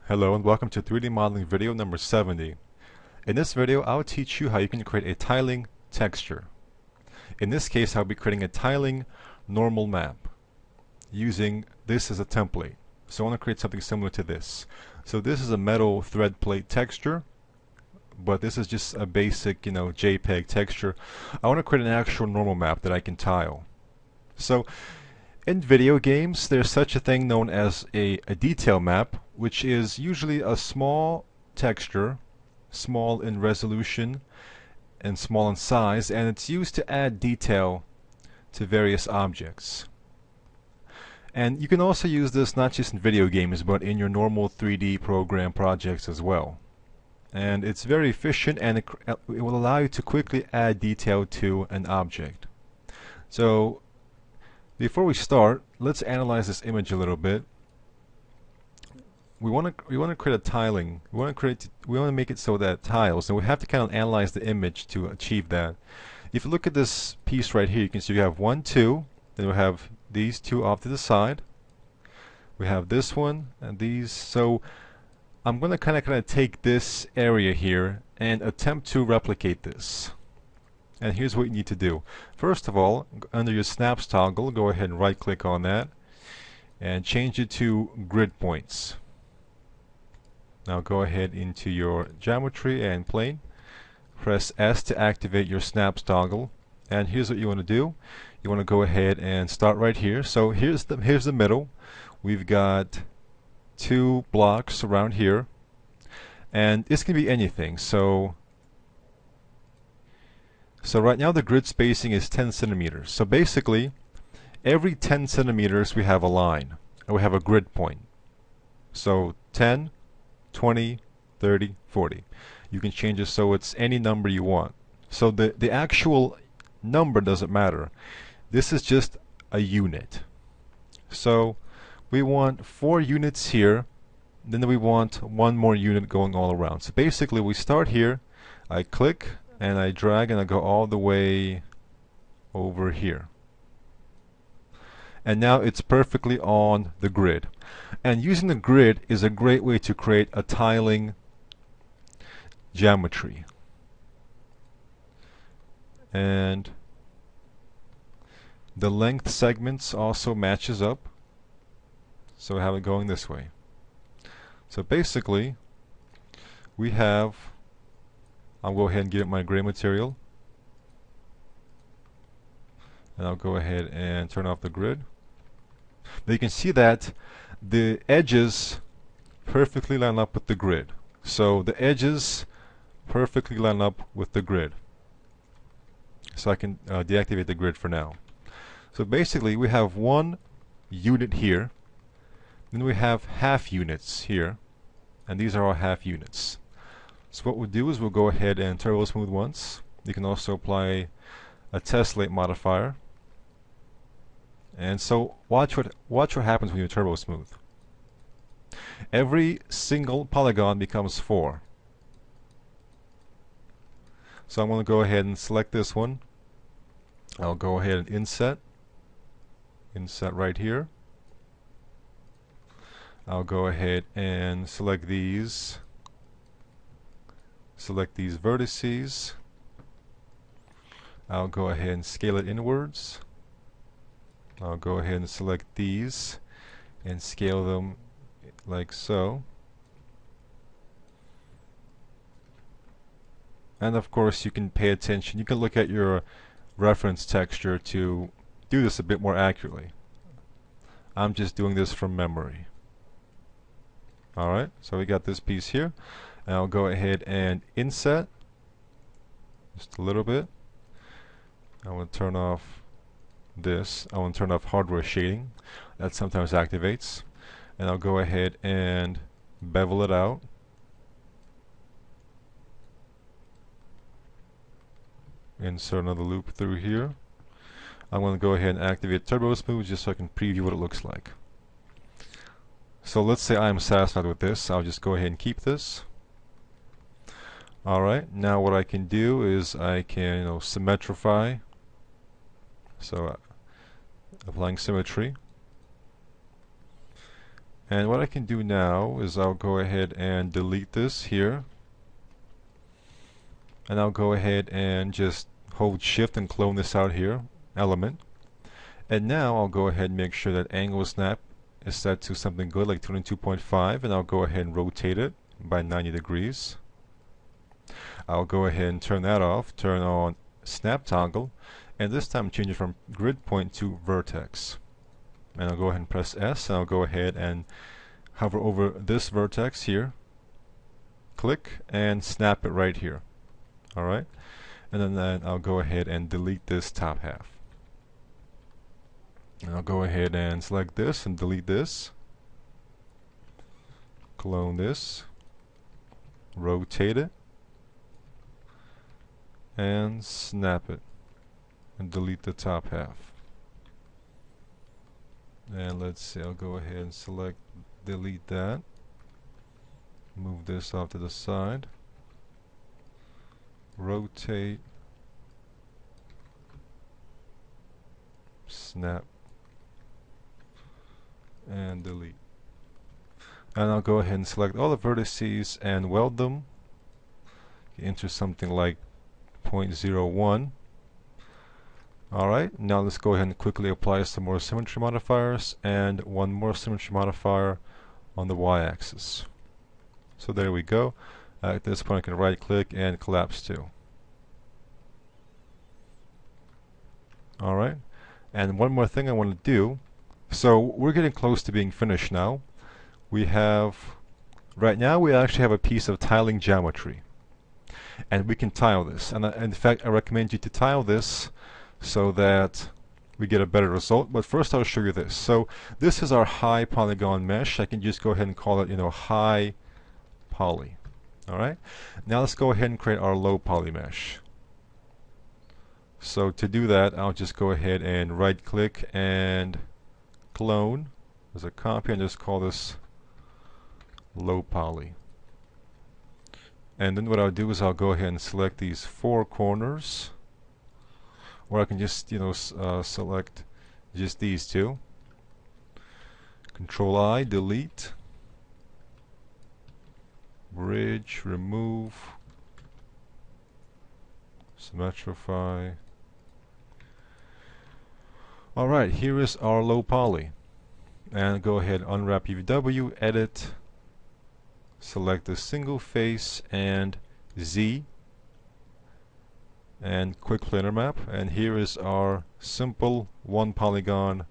Hello and welcome to 3D modeling video number 70. In this video, I'll teach you how you can create a tiling texture. In this case, I'll be creating a tiling normal map using this as a template. So I want to create something similar to this. So this is a metal thread plate texture, but this is just a basic, JPEG texture. I want to create an actual normal map that I can tile. So in video games, there's such a thing known as a detail map, which is usually a small texture, small in resolution and small in size, and it's used to add detail to various objects. And you can also use this not just in video games, but in your normal 3D program projects as well. And it's very efficient, and it will allow you to quickly add detail to an object. So before we start, let's analyze this image a little bit. We want to create a tiling. We want to make it so that it tiles, and we have to kind of analyze the image to achieve that. If you look at this piece right here, you can see we have 1, 2, then we have these two off to the side. We have this one and these. So I'm going to kind of take this area here and attempt to replicate this. And here's what you need to do. First of all, under your snaps toggle, go ahead and right click on that and change it to grid points. Now go ahead into your geometry and plane. Press S to activate your snaps toggle. And here's what you want to do. You want to go ahead and start right here. So here's the middle. We've got two blocks around here. And this can be anything. So right now the grid spacing is 10 centimeters. So basically, every 10 centimeters we have a line, and we have a grid point. So 10, 20, 30, 40. You can change it so it's any number you want. So the actual number doesn't matter. This is just a unit. So we want 4 units here, then we want 1 more unit going all around. So basically we start here, I click, and I drag and I go all the way over here. And now it's perfectly on the grid. And using the grid is a great way to create a tiling geometry. And the length segments also matches up. So we have it going this way. So basically we have, I'll go ahead and get my gray material, and I'll go ahead and turn off the grid. Now you can see that the edges perfectly line up with the grid. So the edges perfectly line up with the grid. So I can deactivate the grid for now. So basically we have 1 unit here, then we have half units here, and these are all half units. So what we'll do is we'll go ahead and turbo smooth once. You can also apply a tessellate modifier. And so watch what happens when you turbo smooth. Every single polygon becomes 4. So I'm going to go ahead and select this one. I'll go ahead and inset right here. I'll go ahead and select these vertices. I'll go ahead and scale it inwards. I'll go ahead and select these and scale them like so. And of course you can pay attention. You can look at your reference texture to do this a bit more accurately. I'm just doing this from memory. Alright, so we got this piece here. And I'll go ahead and inset just a little bit. I want to turn off this. I want to turn off hardware shading. That sometimes activates. And I'll go ahead and bevel it out. Insert another loop through here. I'm going to go ahead and activate Turbo Smooth just so I can preview what it looks like. So let's say I'm satisfied with this. I'll just go ahead and keep this. Alright, now what I can do is I can symmetrify. So applying symmetry. And what I can do now is I'll go ahead and delete this here. And I'll go ahead and just hold shift and clone this out here, element. And now I'll go ahead and make sure that angle snap is set to something good like 22.5, and I'll go ahead and rotate it by 90 degrees. I'll go ahead and turn that off, turn on snap toggle, and this time change it from grid point to vertex. And I'll go ahead and press S, and I'll go ahead and hover over this vertex here, click, and snap it right here. Alright, and then I'll go ahead and delete this top half. And I'll go ahead and select this and delete this, clone this, rotate it, and snap it, and delete the top half. And let's see, I'll go ahead and select, delete that, move this off to the side, rotate, snap, and delete. And I'll go ahead and select all the vertices and weld them. Enter something like 0.01. Alright, now let's go ahead and quickly apply some more symmetry modifiers and one more symmetry modifier on the y-axis. So there we go. At this point I can right click and collapse to. Alright, and one more thing I want to do. So we're getting close to being finished now. We have, right now we actually have a piece of tiling geometry. And we can tile this. And in fact I recommend you to tile this so that we get a better result. But first I'll show you this. So this is our high polygon mesh. I can just go ahead and call it, high poly. Alright, now let's go ahead and create our low poly mesh. So to do that, I'll just go ahead and right click and clone as a copy and just call this low poly. And then what I'll do is I'll go ahead and select these four corners, or I can just select just these two. Control I, delete, bridge, remove, symmetrify. Alright, here is our low poly. And go ahead, unwrap UVW, edit, select the single face and Z, and quick planar map. And here is our simple one polygon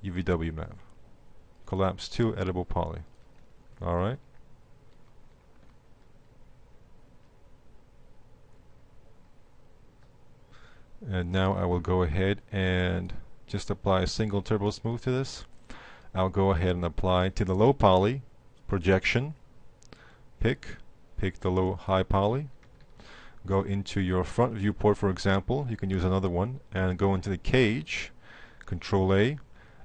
UVW map. Collapse to editable poly. Alright. And now I will go ahead and just apply a single turbo smooth to this. I'll go ahead and apply to the low poly projection. Pick the low high poly. Go into your front viewport, for example. You can use another one, and go into the cage. Control A,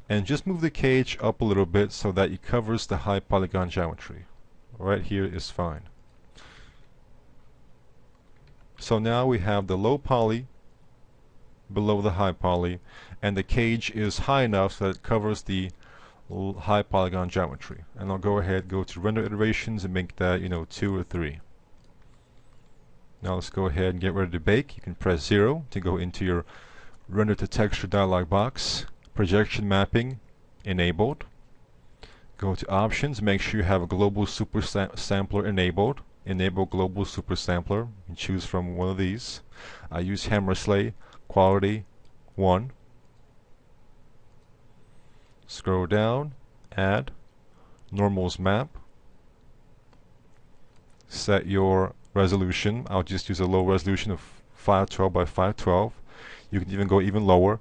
and just move the cage up a little bit so that it covers the high polygon geometry. Right here is fine. So now we have the low poly below the high poly, and the cage is high enough so that it covers the high polygon geometry. And I'll go ahead, go to render iterations and make that 2 or 3. Now let's go ahead and get ready to bake. You can press 0 to go into your render to texture dialog box. Projection mapping enabled. Go to options, make sure you have a global super sampler enabled. Enable global super sampler and choose from one of these. I use Hammersley quality 1. Scroll down, add normals map, set your resolution. I'll just use a low resolution of 512 by 512. You can even go even lower.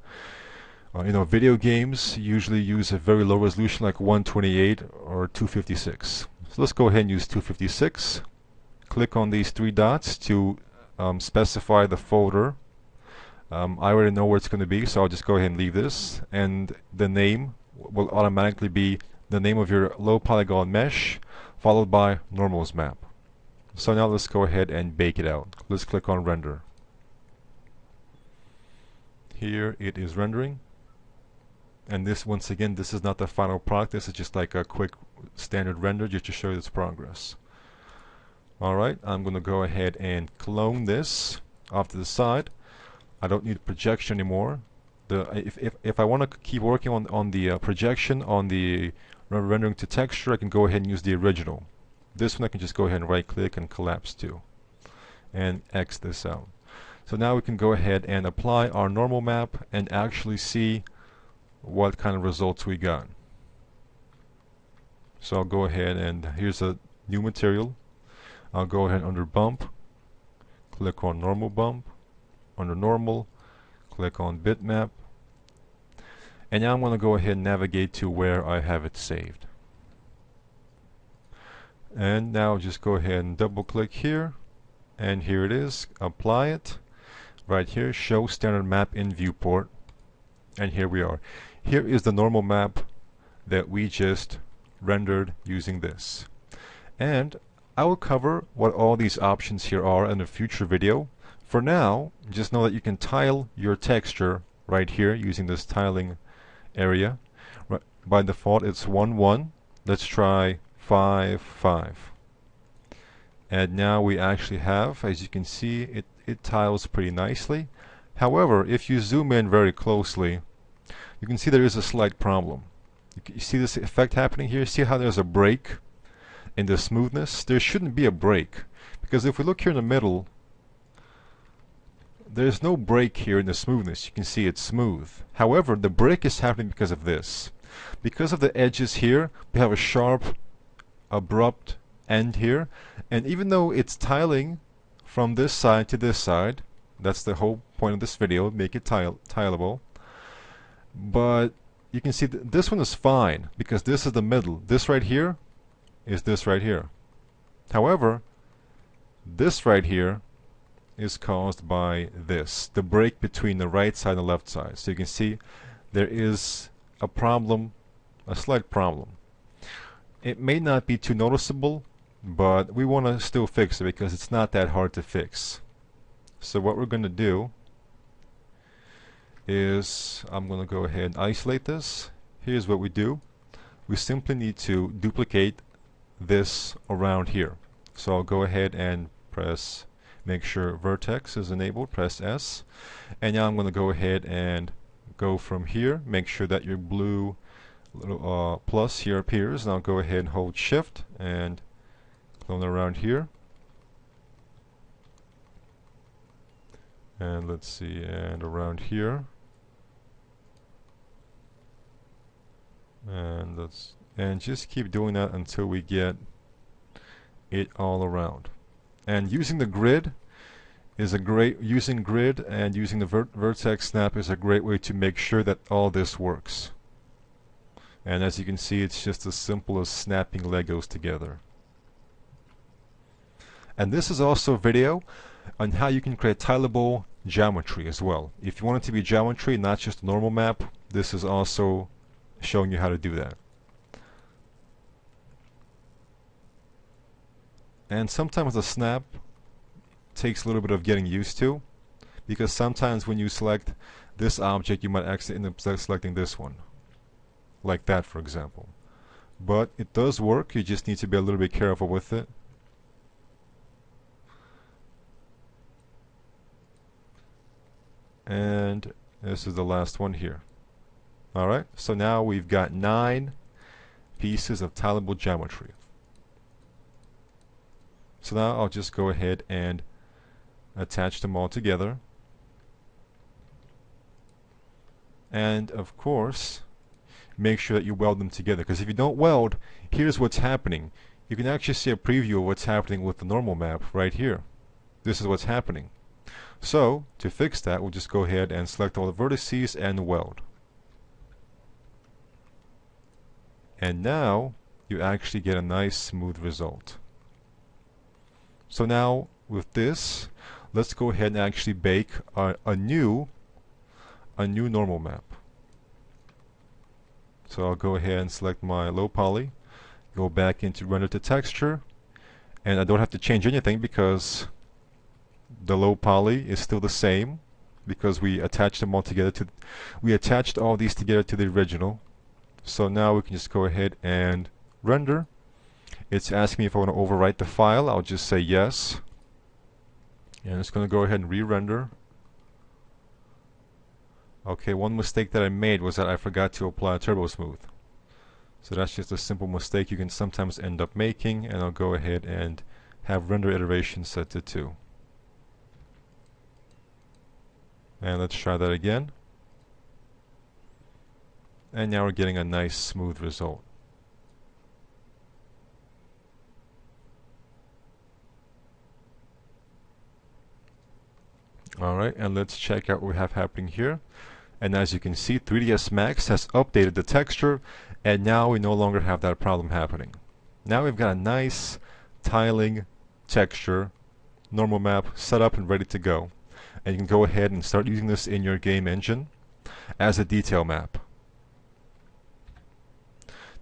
Video games usually use a very low resolution like 128 or 256. So let's go ahead and use 256. Click on these three dots to specify the folder. I already know where it's going to be, so I'll just go ahead and leave this, and the name will automatically be the name of your low polygon mesh followed by normals map. So now let's go ahead and bake it out. Let's click on render. Here it is rendering. And this, once again, this is not the final product. This is just like a quick standard render just to show you this progress. Alright, I'm going to go ahead and clone this off to the side. I don't need projection anymore. If I want to keep working on the projection on the rendering to texture, I can go ahead and use the original. This one I can just go ahead and right click and collapse to and X this out. So now we can go ahead and apply our normal map and actually see what kind of results we got. So I'll go ahead and here's a new material. I'll go ahead under bump, click on normal bump, under normal, click on bitmap, and now I'm going to go ahead and navigate to where I have it saved. And now just go ahead and double click here, and here it is. Apply it right here, show standard map in viewport, and here we are. Here is the normal map that we just rendered using this. And I will cover what all these options here are in a future video. For now, just know that you can tile your texture right here using this tiling area. By default it's 1 1. Let's try 5 5. And now we actually have, as you can see, it tiles pretty nicely. However, if you zoom in very closely, you can see there is a slight problem. You see this effect happening here? See how there's a break in the smoothness? There shouldn't be a break, because if we look here in the middle, there's no break here in the smoothness. You can see it's smooth. However, the break is happening because of this. Because of the edges here, we have a sharp, abrupt end here, and even though it's tiling from this side to this side, that's the whole point of this video, make it tileable, but you can see this one is fine because this is the middle. This right here is this right here. However, this right here is caused by this, the break between the right side and the left side. So you can see there is a problem, a slight problem. It may not be too noticeable, but we want to still fix it because it's not that hard to fix. So what we're going to do is I'm going to go ahead and isolate this. Here's what we do. We simply need to duplicate this around here. So I'll go ahead and make sure vertex is enabled, press S, and now I'm going to go ahead and go from here, make sure that your blue little plus here appears, and I'll go ahead and hold shift and clone around here, and let's see, and around here, and just keep doing that until we get it all around. And using the grid is using grid and using the vertex snap is a great way to make sure that all this works. And as you can see, it's just as simple as snapping Legos together. And this is also a video on how you can create tileable geometry as well. If you want it to be geometry, not just a normal map, this is also showing you how to do that. And sometimes the snap takes a little bit of getting used to, because sometimes when you select this object, you might actually end up selecting this one, like that, for example. But it does work. You just need to be a little bit careful with it. And this is the last one here. Alright, so now we've got 9 pieces of tileable geometry. So now I'll just go ahead and attach them all together. And of course, make sure that you weld them together, because if you don't weld, here's what's happening. You can actually see a preview of what's happening with the normal map right here. This is what's happening. So to fix that, we'll just go ahead and select all the vertices and weld. And now you actually get a nice smooth result. So now with this, let's go ahead and actually bake a new normal map. So I'll go ahead and select my low poly, go back into render to texture, and I don't have to change anything because the low poly is still the same. because we attached them all together we attached all these together to the original. So now we can just go ahead and render. It's asking me if I want to overwrite the file. I'll just say yes. And it's going to go ahead and re-render. Okay, one mistake that I made was that I forgot to apply Turbo Smooth. So that's just a simple mistake you can sometimes end up making, and I'll go ahead and have render iteration set to 2. And let's try that again. And now we're getting a nice smooth result. Alright, and let's check out what we have happening here. And as you can see, 3ds Max has updated the texture, and now we no longer have that problem happening. Now we've got a nice tiling texture, normal map set up and ready to go. And you can go ahead and start using this in your game engine as a detail map.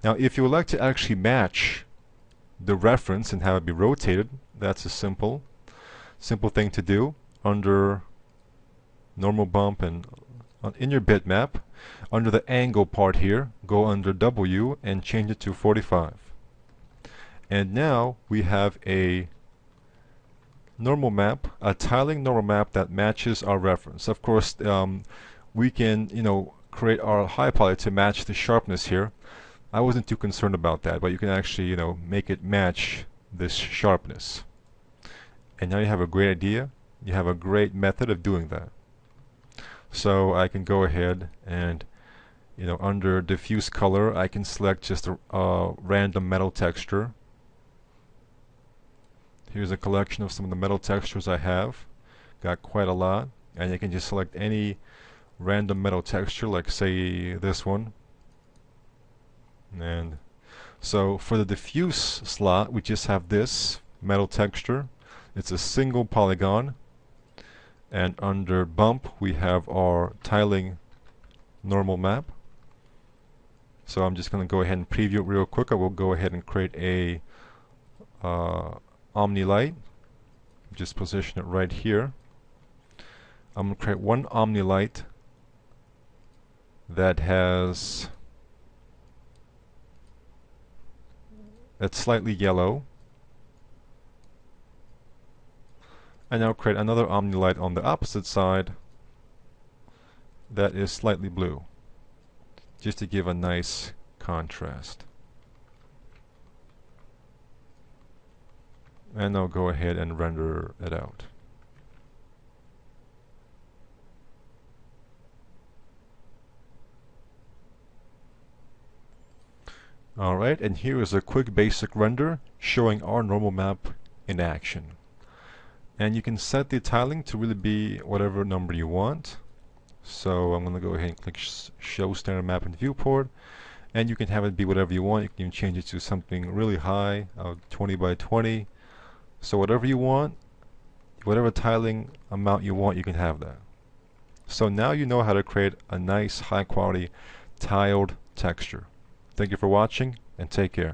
Now if you would like to actually match the reference and have it be rotated, that's a simple thing to do. Under normal bump and in your bitmap, under the angle part here, go under W and change it to 45. And now we have a normal map, a tiling normal map that matches our reference. Of course, we can, create our high poly to match the sharpness here. I wasn't too concerned about that, but you can actually, make it match this sharpness. And now you have a great idea. You have a great method of doing that. So I can go ahead and, under diffuse color, I can select just a random metal texture. Here's a collection of some of the metal textures I have. Got quite a lot. And you can just select any random metal texture, like say this one. And so for the diffuse slot, we just have this metal texture. It's a single polygon. And under bump, we have our tiling normal map. So I'm just going to go ahead and preview it real quick. I will go ahead and create a Omni light. Just position it right here. I'm going to create one Omni light that's slightly yellow. And now create another Omni light on the opposite side that is slightly blue, just to give a nice contrast. And I'll go ahead and render it out. Alright, and here is a quick basic render showing our normal map in action. And you can set the tiling to really be whatever number you want. So I'm going to go ahead and click Show Standard Map in Viewport. And you can have it be whatever you want. You can even change it to something really high, 20 by 20. So whatever you want, whatever tiling amount you want, you can have that. So now you know how to create a nice high quality tiled texture. Thank you for watching, and take care.